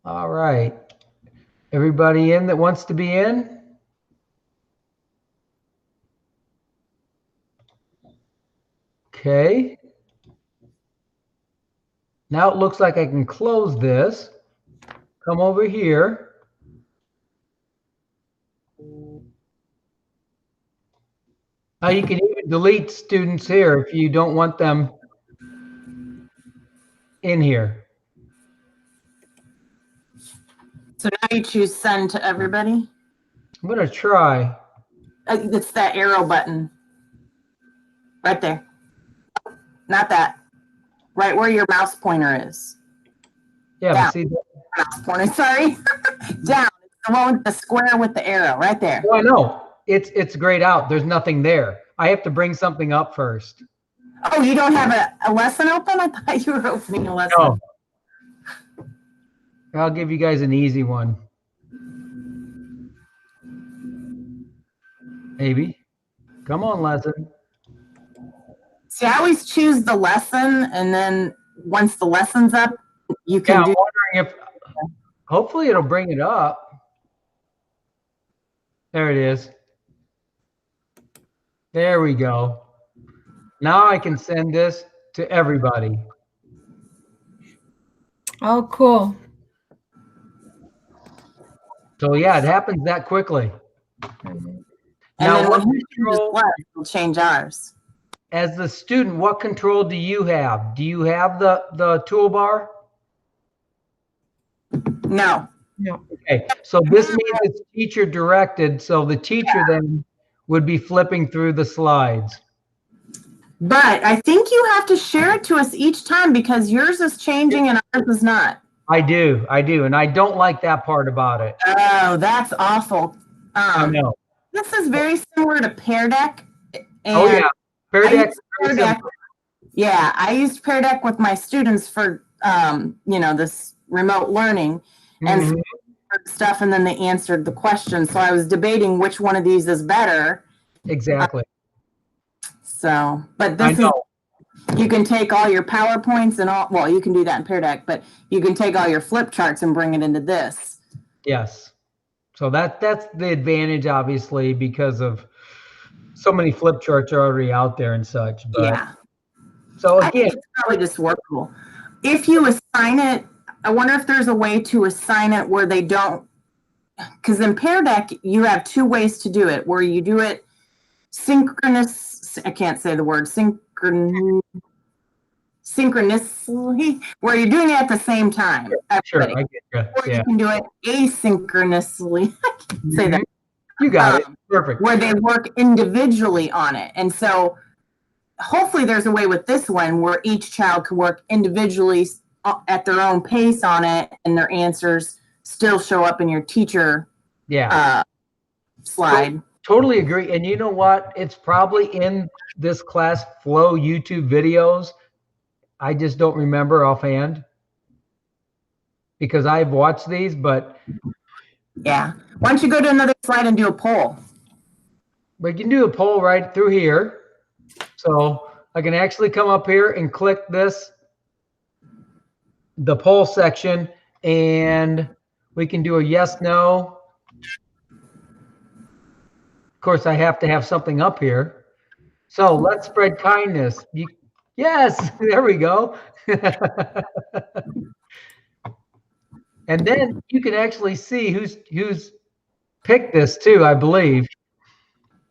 All right. Everybody in that wants to be in? Okay. Now it looks like I can close this. Come over here. Now you can even delete students here if you don't want them in here. So now you choose send to everybody. I'm going to try. It's that arrow button. Right there. Not that. Right where your mouse pointer is. Yeah, Down. but see, Mouse pointer, sorry. Down. It's the one with the square with the arrow right there. oh, I know. It's grayed out. There's nothing there. I have to bring something up first. Oh, you don't have a lesson open? I thought you were opening a lesson. No. I'll give you guys an easy one. Maybe. Come on, lesson. See, I always choose the lesson, and then once the lesson's up, you Yeah, can I'm do. wondering if, hopefully it'll bring it up. There it is. There we go. Now I can send this to everybody. Oh, cool. So yeah, it happens that quickly. And Now, then what when you choose control, less, we'll change ours. as the student, what control do you have? Do you have the toolbar? No. No. Okay, so this means it's teacher directed, so the teacher then would be flipping through the slides. But I think you have to share it to us each time because yours is changing and ours is not. I do, and I don't like that part about it. Oh, that's awful. I know. This is very similar to Pear Deck. Oh yeah, Pear I Deck. used Pear Deck. Yeah, I used Pear Deck with my students for this remote learning and stuff, and then they answered the question. So I was debating which one of these is better. Exactly. So, but this is, you can take all your PowerPoints and all, well, you can do that in Pear Deck, but you can take all your flip charts and bring it into this. Yes. So that's the advantage, obviously, because of so many flip charts are already out there and such. But Yeah. so I think again, it's probably just workable. If you assign it, I wonder if there's a way to assign it where they don't, because in Pear Deck, you have two ways to do it, where you do it synchronous, I can't say the word, synchronously, where you're doing it at the same time. sure, Everybody. I get you. Or Yeah. you can do it asynchronously. I can't say that. You got it. Perfect. Where they work individually on it. And so hopefully there's a way with this one where each child can work individually at their own pace on it, and their answers still show up in your teacher slide. Totally agree. And you know what? It's probably in this ClassFlow YouTube videos. I just don't remember offhand because I've watched these, but Yeah. Why don't you go to another slide and do a poll? we can do a poll right through here. So I can actually come up here and click this, the poll section, and we can do a yes, no. Of course, I have to have something up here. So let's spread kindness. Yes, there we go. And then you can actually see who's picked this too, I believe.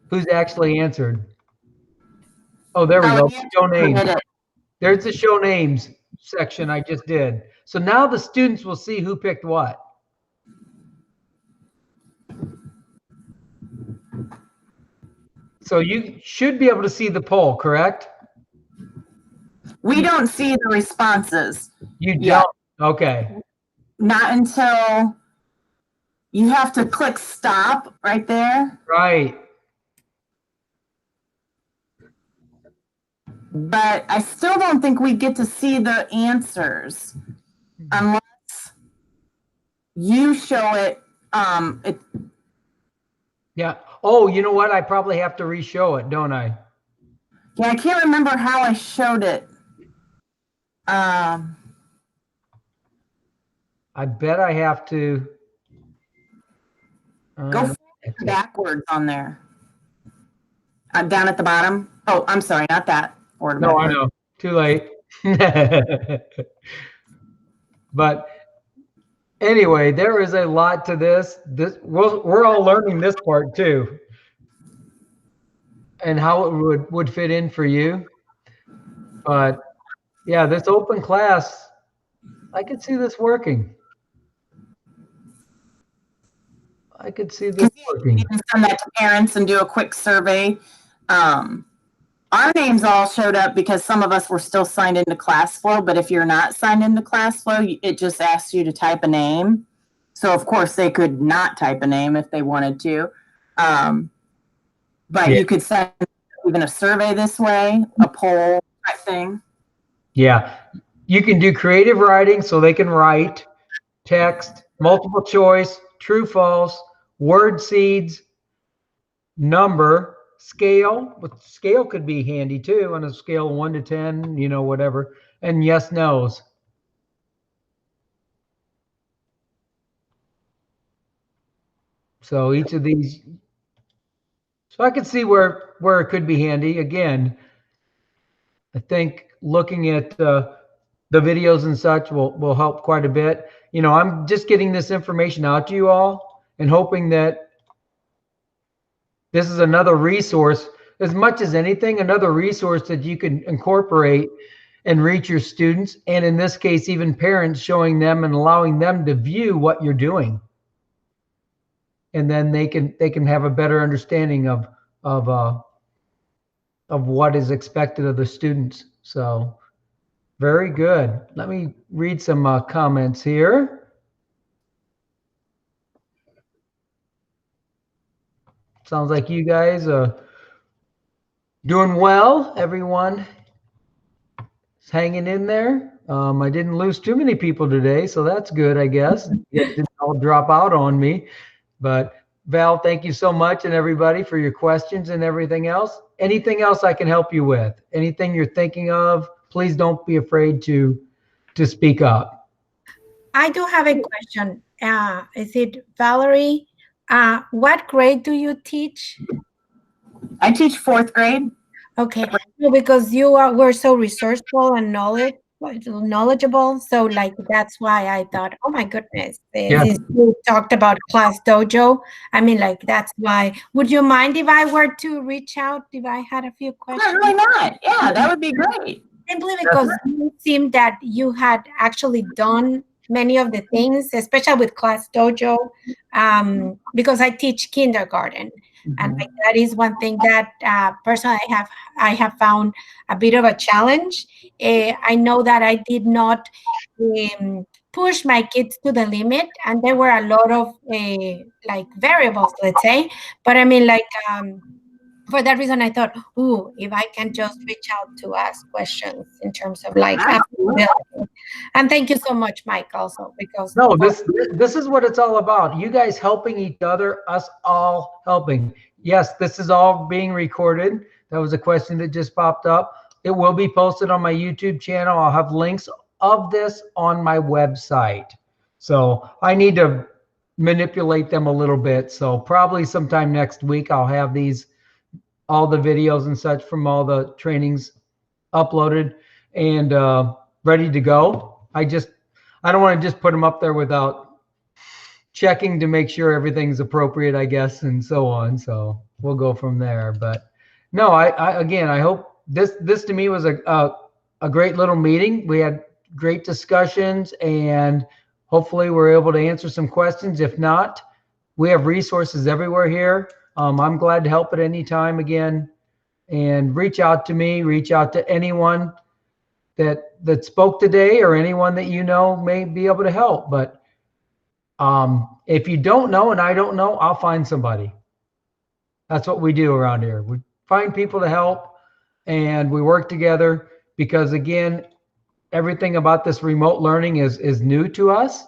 Who's actually answered. Oh, there we go. Show names. There's the show names section I just did. So now the students will see who picked what. So you should be able to see the poll, correct? We don't see the responses. You Yeah. don't? Okay. Not until you have to click stop right there. Right. But I still don't think we get to see the answers unless you show it. Yeah. Oh, you know what? I probably have to re-show it, don't I? Yeah, I can't remember how I showed it. I bet I have to. Go backwards on there. Down at the bottom. Oh, I'm sorry, not that. No, I know. Too late. But anyway, there is a lot to this. We're all learning this part too, and how it would fit in for you. But yeah, this open class, I could see this working. I could see this working. You can send that to parents and do a quick survey. Our names all showed up because some of us were still signed into ClassFlow, but if you're not signed into ClassFlow, it just asks you to type a name. So of course they could not type a name if they wanted to. But Yeah. you could send even a survey this way, a poll type thing. Yeah, you can do creative writing, so they can write text, multiple choice, true, false, word seeds, number, scale. But scale could be handy too on a scale of 1 to 10, you know, whatever, and yes, no's. So each of these, so I could see where it could be handy. Again, I think looking at the videos and such will help quite a bit. You know, I'm just getting this information out to you all and hoping that this is another resource, as much as anything, another resource that you can incorporate and reach your students. And in this case, even parents, showing them and allowing them to view what you're doing. And then they can have a better understanding of what is expected of the students. So very good. Let me read some comments here. Sounds like you guys are doing well. Everyone is hanging in there. I didn't lose too many people today, so that's good, I guess. You guys didn't all drop out on me. But Val, thank you so much, and everybody, for your questions and everything else. Anything else I can help you with? Anything you're thinking of? Please don't be afraid to speak up. I do have a question. Is it Valerie? What grade do you teach? I teach 4th grade. Okay, well, because you were so resourceful and knowledgeable, so like that's why I thought, oh my goodness, you talked about Class Dojo. I mean, like that's why. Would you mind if I were to reach out if I had a few questions? Why not? Yeah, that would be great. Simply because it seemed that you had actually done many of the things, especially with Class Dojo, because I teach kindergarten. And like, that is one thing that personally I have found a bit of a challenge. I know that I did not push my kids to the limit, and there were a lot of like variables, let's say. But I mean, like for that reason, I thought, ooh, if I can just reach out to ask questions in terms of like, and thank you so much, Mike, also, because no, this is what it's all about. You guys helping each other, us all helping. Yes, this is all being recorded. That was a question that just popped up. It will be posted on my YouTube channel. I'll have links of this on my website. So I need to manipulate them a little bit. So probably sometime next week, I'll have all the videos and such from all the trainings uploaded and ready to go. I don't want to just put them up there without checking to make sure everything's appropriate, I guess, and so on. So we'll go from there. But no, I hope this to me was a great little meeting. We had great discussions, and hopefully we're able to answer some questions. If not, we have resources everywhere here. I'm glad to help at any time again. And reach out to me, reach out to anyone that spoke today or anyone that you know may be able to help. But if you don't know and I don't know, I'll find somebody. That's what we do around here. We find people to help and we work together because, again, everything about this remote learning is new to us.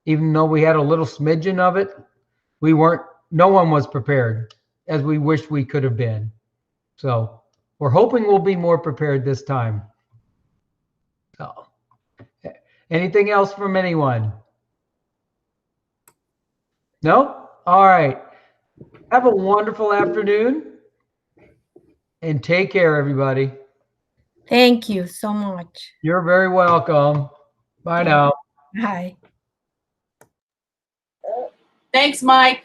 Even though we had a little smidgen of it, no one was prepared as we wish we could have been. So we're hoping we'll be more prepared this time. So, anything else from anyone? No? All right. Have a wonderful afternoon and take care, everybody. Thank you so much. You're very welcome. Bye now. Bye. Thanks, Mike.